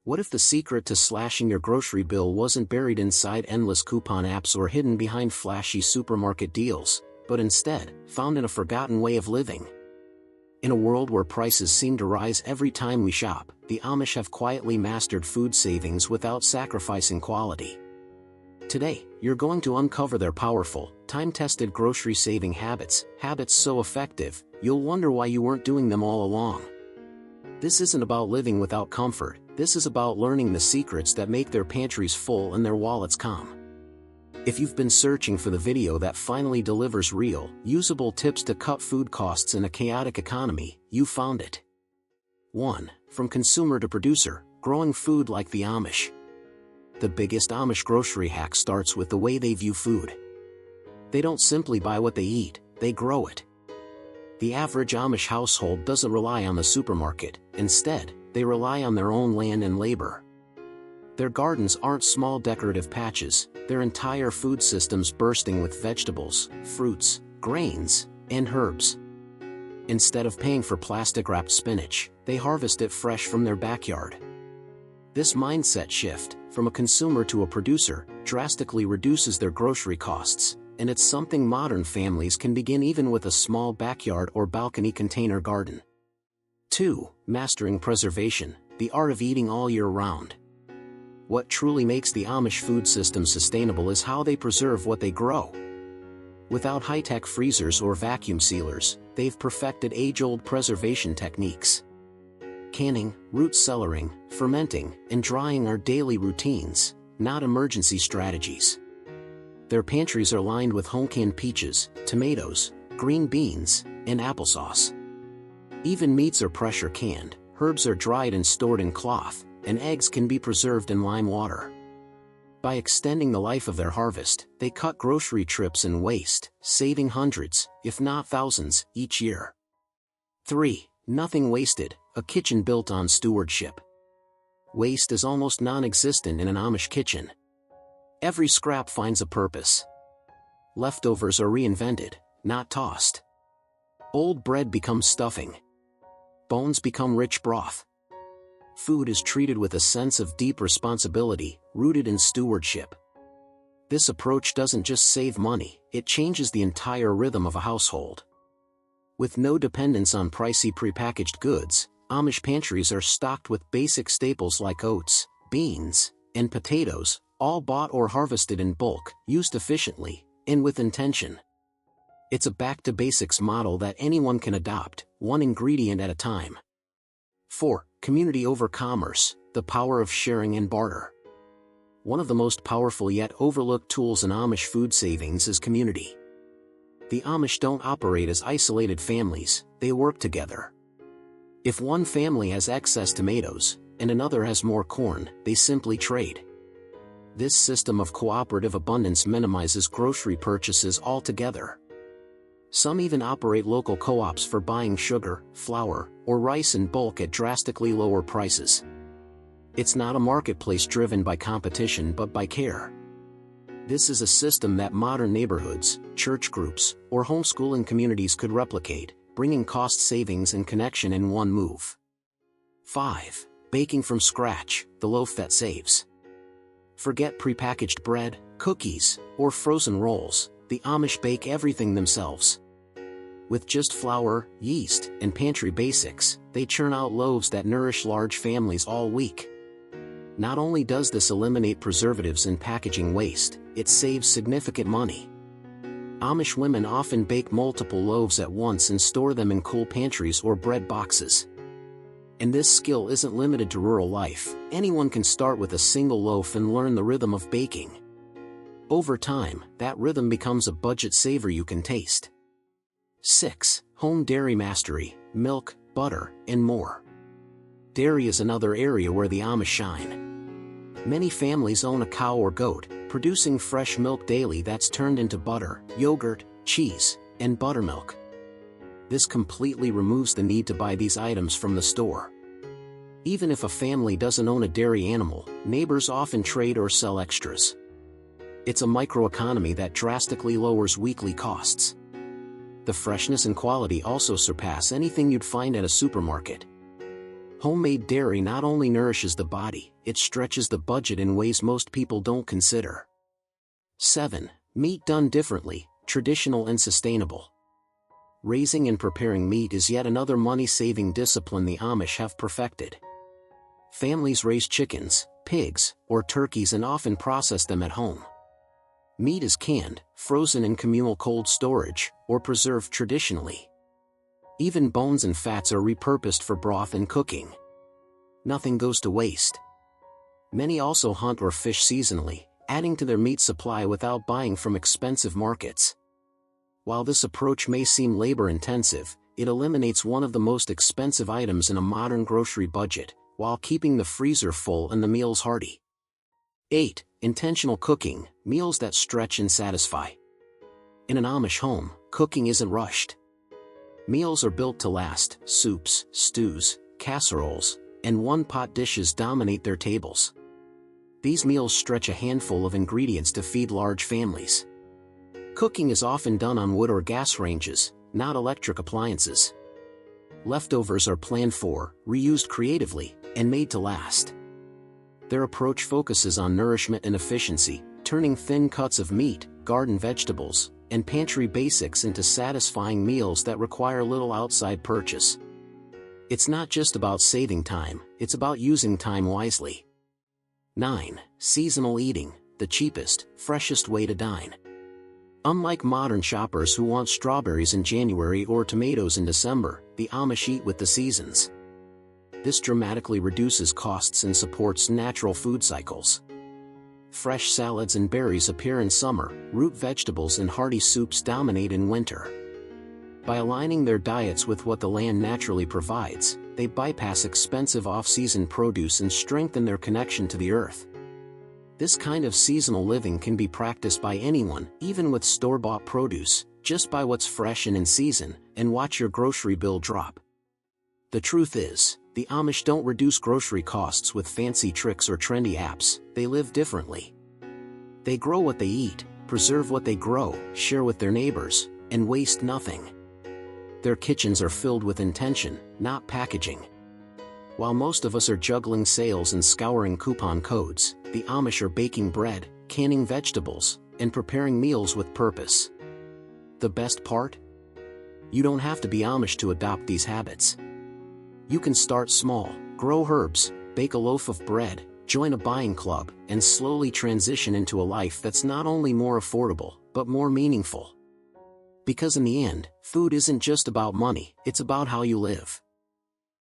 What if the secret to slashing your grocery bill wasn't buried inside endless coupon apps or hidden behind flashy supermarket deals, but instead, found in a forgotten way of living? In a world where prices seem to rise every time we shop, the Amish have quietly mastered food savings without sacrificing quality. Today, you're going to uncover their powerful, time-tested grocery-saving habits so effective, you'll wonder why you weren't doing them all along. This isn't about living without comfort, this is about learning the secrets that make their pantries full and their wallets calm. If you've been searching for the video that finally delivers real, usable tips to cut food costs in a chaotic economy, you found it. 1. From consumer to producer, growing food like the Amish. The biggest Amish grocery hack starts with the way they view food. They don't simply buy what they eat, they grow it. The average Amish household doesn't rely on the supermarket, instead, they rely on their own land and labor. Their gardens aren't small decorative patches, their entire food systems bursting with vegetables, fruits, grains, and herbs. Instead of paying for plastic-wrapped spinach, they harvest it fresh from their backyard. This mindset shift, from a consumer to a producer, drastically reduces their grocery costs, and it's something modern families can begin even with a small backyard or balcony container garden. 2. Mastering preservation, the art of eating all year round. What truly makes the Amish food system sustainable is how they preserve what they grow. Without high-tech freezers or vacuum sealers, they've perfected age-old preservation techniques. Canning, root cellaring, fermenting, and drying are daily routines, not emergency strategies. Their pantries are lined with home-canned peaches, tomatoes, green beans, and applesauce. Even meats are pressure canned, herbs are dried and stored in cloth, and eggs can be preserved in lime water. By extending the life of their harvest, they cut grocery trips and waste, saving hundreds, if not thousands, each year. 3. Nothing wasted, a kitchen built on stewardship. Waste is almost non-existent in an Amish kitchen. Every scrap finds a purpose. Leftovers are reinvented, not tossed. Old bread becomes stuffing. Bones become rich broth. Food is treated with a sense of deep responsibility, rooted in stewardship. This approach doesn't just save money, it changes the entire rhythm of a household. With no dependence on pricey prepackaged goods, Amish pantries are stocked with basic staples like oats, beans, and potatoes, all bought or harvested in bulk, used efficiently, and with intention. It's a back-to-basics model that anyone can adopt, one ingredient at a time. 4. Community over commerce, the power of sharing and barter. One of the most powerful yet overlooked tools in Amish food savings is community. The Amish don't operate as isolated families, they work together. If one family has excess tomatoes, and another has more corn, they simply trade. This system of cooperative abundance minimizes grocery purchases altogether. Some even operate local co-ops for buying sugar, flour, or rice in bulk at drastically lower prices. It's not a marketplace driven by competition but by care. This is a system that modern neighborhoods, church groups, or homeschooling communities could replicate, bringing cost savings and connection in one move. 5. Baking from scratch, the loaf that saves. Forget prepackaged bread, cookies, or frozen rolls, the Amish bake everything themselves. With just flour, yeast, and pantry basics, they churn out loaves that nourish large families all week. Not only does this eliminate preservatives and packaging waste, it saves significant money. Amish women often bake multiple loaves at once and store them in cool pantries or bread boxes. And this skill isn't limited to rural life, anyone can start with a single loaf and learn the rhythm of baking. Over time, that rhythm becomes a budget saver you can taste. 6. Home dairy mastery, milk, butter, and more. Dairy is another area where the Amish shine. Many families own a cow or goat, producing fresh milk daily that's turned into butter, yogurt, cheese, and buttermilk. This completely removes the need to buy these items from the store. Even if a family doesn't own a dairy animal, neighbors often trade or sell extras. It's a microeconomy that drastically lowers weekly costs. The freshness and quality also surpass anything you'd find at a supermarket. Homemade dairy not only nourishes the body, it stretches the budget in ways most people don't consider. 7. Meat done differently, traditional and sustainable. Raising and preparing meat is yet another money-saving discipline the Amish have perfected. Families raise chickens, pigs, or turkeys and often process them at home. Meat is canned, frozen in communal cold storage, or preserved traditionally. Even bones and fats are repurposed for broth and cooking. Nothing goes to waste. Many also hunt or fish seasonally, adding to their meat supply without buying from expensive markets. While this approach may seem labor-intensive, it eliminates one of the most expensive items in a modern grocery budget, while keeping the freezer full and the meals hearty. 8. Intentional cooking, meals that stretch and satisfy. In an Amish home, cooking isn't rushed. Meals are built to last. Soups, stews, casseroles, and one-pot dishes dominate their tables. These meals stretch a handful of ingredients to feed large families. Cooking is often done on wood or gas ranges, not electric appliances. Leftovers are planned for, reused creatively, and made to last. Their approach focuses on nourishment and efficiency, turning thin cuts of meat, garden vegetables, and pantry basics into satisfying meals that require little outside purchase. It's not just about saving time, it's about using time wisely. 9. Seasonal eating, the cheapest, freshest way to dine. Unlike modern shoppers who want strawberries in January or tomatoes in December, the Amish eat with the seasons. This dramatically reduces costs and supports natural food cycles. Fresh salads and berries appear in summer, root vegetables and hearty soups dominate in winter. By aligning their diets with what the land naturally provides, they bypass expensive off-season produce and strengthen their connection to the earth. This kind of seasonal living can be practiced by anyone, even with store-bought produce. Just buy what's fresh and in season, and watch your grocery bill drop. The truth is, the Amish don't reduce grocery costs with fancy tricks or trendy apps. They live differently. They grow what they eat, preserve what they grow, share with their neighbors, and waste nothing. Their kitchens are filled with intention, not packaging. While most of us are juggling sales and scouring coupon codes, the Amish are baking bread, canning vegetables, and preparing meals with purpose. The best part? You don't have to be Amish to adopt these habits. You can start small, grow herbs, bake a loaf of bread, join a buying club, and slowly transition into a life that's not only more affordable, but more meaningful. Because in the end, food isn't just about money, it's about how you live.